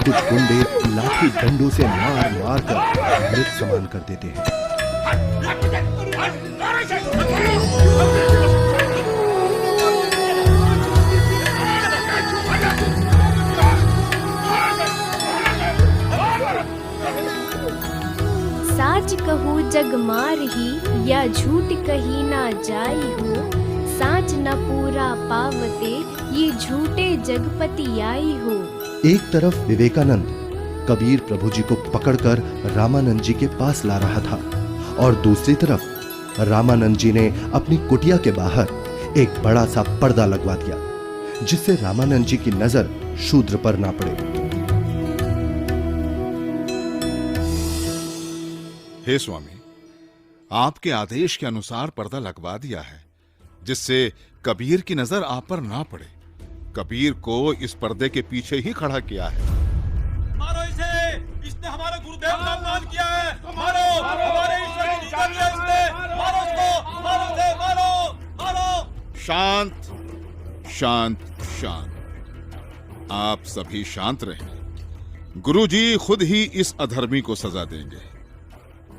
कुछ गुंडे लाठी डंडों से मार मार कर मृत समान कर देते हैं। साच कहू जग मार ही, या झूठ कही ना जाई हो। साच न पूरा पावते, ये झूठे जगपति आई हो। एक तरफ विवेकानंद कबीर प्रभु जी को पकड़कर रामानंद जी के पास ला रहा था और दूसरी तरफ रामानंद जी ने अपनी कुटिया के बाहर एक बड़ा सा पर्दा लगवा दिया, जिससे रामानंद जी की नजर शूद्र पर ना पड़े। हे स्वामी, आपके आदेश के अनुसार पर्दा लगवा दिया है, जिससे कबीर की नजर आप पर ना पड़े। कबीर को इस पर्दे के पीछे ही खड़ा किया है। मारो इसे, इसने हमारे गुरुदेव का अपमान किया है। मारो, हमारे ईश्वर की निंदा की है इसने। मारो इसको, मारो इसे, मारो, मारो। शांत, शांत, शांत। आप सभी शांत रहें। गुरुजी खुद ही इस अधर्मी को सजा देंगे।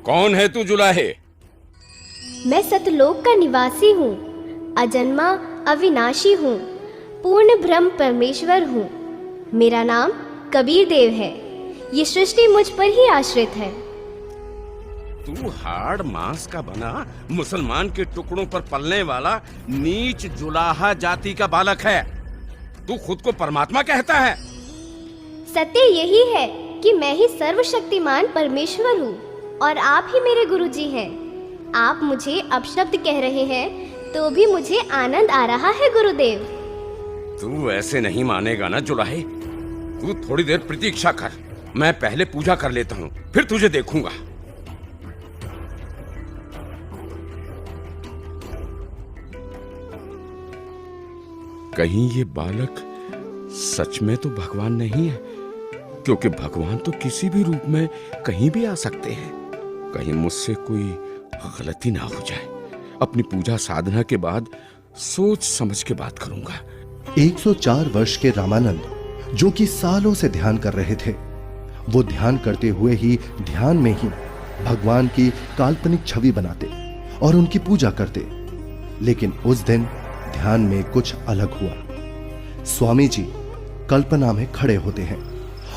कौन है तू जुलाहे? मैं सतलोक का निवासी हूँ, अजन्मा अविनाशी हूँ, पूर्ण ब्रह्म परमेश्वर हूँ। मेरा नाम कबीर देव है। ये सृष्टि मुझ पर ही आश्रित है। तू हाड़ मांस का बना मुसलमान के टुकड़ों पर पलने वाला नीच जुलाहा जाति का बालक है। तू खुद को परमात्मा कहता है। सत्य यही है कि मैं ही सर्वशक्तिमान परमेश्वर हूँ और आप ही मेरे गुरुजी हैं। आप मुझे अपशब्द कह रहे हैं तो भी मुझे आनंद आ रहा है गुरुदेव। तू ऐसे नहीं मानेगा ना जुलाहे। तू थोड़ी देर प्रतीक्षा कर, मैं पहले पूजा कर लेता हूँ, फिर तुझे देखूंगा। कहीं ये बालक सच में तो भगवान नहीं है, क्योंकि भगवान तो किसी भी रूप में कहीं भी आ सकते हैं। कहीं मुझसे कोई गलती ना हो जाए। अपनी पूजा साधना के बाद सोच समझ के बात करूंगा। 104 वर्ष के रामानंद, जो कि सालों से ध्यान कर रहे थे, वो ध्यान करते हुए ही ध्यान में ही भगवान की काल्पनिक छवि बनाते और उनकी पूजा करते। लेकिन उस दिन ध्यान में कुछ अलग हुआ। स्वामी जी कल्पना में खड़े होते हैं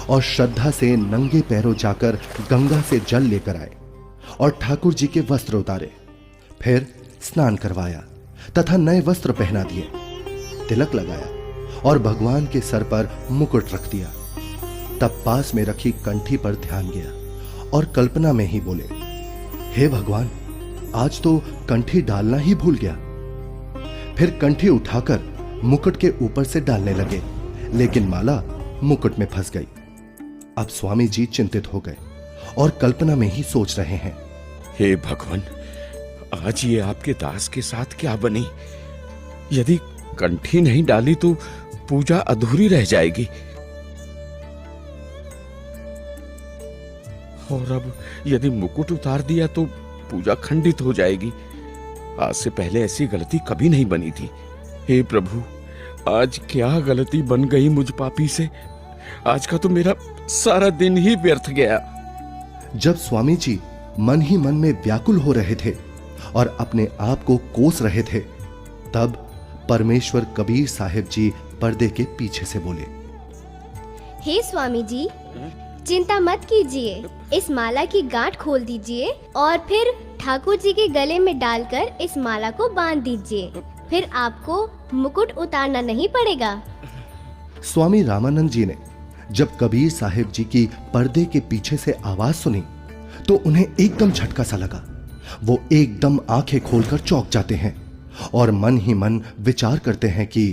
और श्रद्धा से नंगे पैरों जाकर गंगा से जल लेकर आए और ठाकुर जी के वस्त्र उतारे, फिर स्नान करवाया तथा नए वस्त्र पहना दिए, तिलक लगाया और भगवान के सर पर मुकुट रख दिया। तब पास में रखी कंठी पर ध्यान गया और कल्पना में ही बोले, हे भगवान, आज तो कंठी डालना ही भूल गया। फिर कंठी उठाकर मुकुट के ऊपर से डालने लगे, लेकिन माला मुकुट में फंस गई। अब स्वामी जी चिंतित हो गए और कल्पना में ही सोच रहे हैं, हे भगवान, आज ये आपके दास के साथ क्या बनी? यदि कंठी नहीं डाली तो पूजा अधूरी रह जाएगी। और अब यदि मुकुट उतार दिया तो पूजा खंडित हो जाएगी। आज से पहले ऐसी गलती कभी नहीं बनी थी। हे प्रभु, आज क्या गलती बन गई मुझ पापी से। आज का तो मेरा सारा दिन ही व्यर्थ गया। जब स्वामी जी मन ही मन में व्याकुल हो रहे थे और अपने आप को कोस रहे थे, तब परमेश्वर कबीर साहिब जी पर्दे के पीछे से बोले, हे स्वामी जी, चिंता मत कीजिए। इस माला की गांठ खोल दीजिए और फिर ठाकुर जी के गले में डालकर इस माला को बांध दीजिए। फिर आपको मुकुट उतारना नहीं पड़ेगा। स्वामी रामानंद जी ने जब कबीर साहिब जी की पर्दे के पीछे से आवाज सुनी तो उन्हें एकदम झटका सा लगा। वो एकदम आंखें खोलकर चौंक जाते हैं और मन ही मन विचार करते हैं कि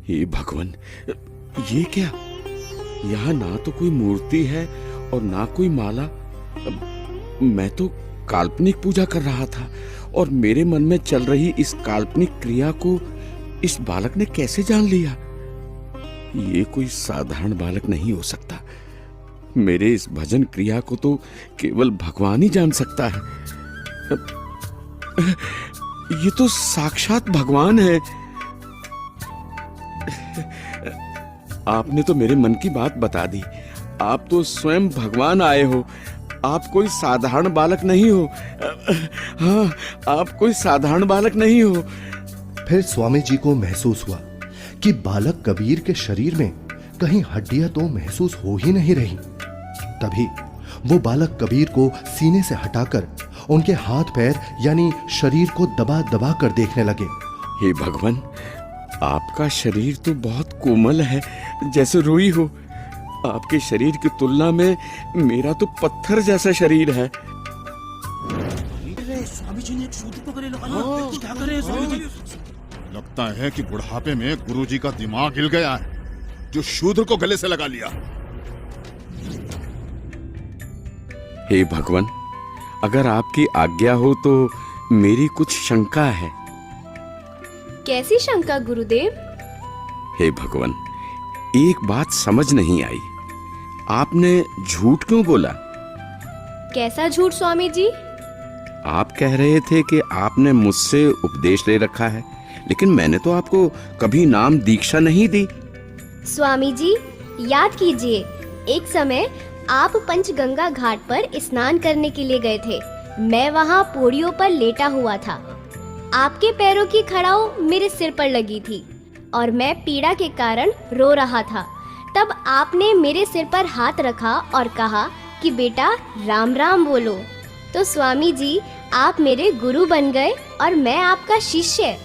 हे भगवान, ये क्या? यहाँ ना तो कोई मूर्ति है और ना कोई माला। मैं तो काल्पनिक पूजा कर रहा था और मेरे मन में चल रही इस काल्पनिक क्रिया को इस बालक ने कैसे जान लिया? ये कोई साधारण बालक नहीं हो सकता। मेरे इस भजन क्रिया को तो केवल भगवान ही जान सकता है। ये तो साक्षात भगवान है। आपने तो मेरे मन की बात बता दी। आप तो स्वयं भगवान आए हो। आप कोई साधारण बालक नहीं हो। हाँ, आप कोई साधारण बालक नहीं हो। फिर स्वामी जी को महसूस हुआ कि बालक कबीर के शरीर में कहीं हड्डियां तो महसूस हो ही नहीं रही। तभी वो बालक कबीर को सीने से हटाकर उनके हाथ पैर यानी शरीर को दबा दबा कर देखने लगे। हे भगवान, आपका शरीर तो बहुत कोमल है, जैसे रुई हो। आपके शरीर की तुलना में मेरा तो पत्थर जैसा शरीर है। स्वामी जी ने एक शूद्र को गले लगाया। क्या करें स्वामी जी? लगता है कि बुढ़ापे में गुरुजी का दिमाग हिल गया है, जो शूद्र को गले से लगा लिया। हे भगवान, अगर आपकी आज्ञा हो तो मेरी कुछ शंका है। कैसी शंका गुरुदेव? हे भगवान, एक बात समझ नहीं आई। आपने झूठ क्यों बोला? कैसा झूठ स्वामी जी? आप कह रहे थे कि आपने मुझसे उपदेश ले रखा है, लेकिन मैंने तो आपको कभी नाम दीक्षा नहीं दी। स्वामी जी, याद कीजिए, एक समय आप पंचगंगा घाट पर स्नान करने के लिए गए थे। मैं वहाँ पौड़ियों पर लेटा हुआ था। आपके पैरों की खड़ाऊ मेरे सिर पर लगी थी और मैं पीड़ा के कारण रो रहा था। तब आपने मेरे सिर पर हाथ रखा और कहा कि बेटा राम राम बोलो। तो स्वामी जी, आप मेरे गुरु बन गए और मैं आपका शिष्य।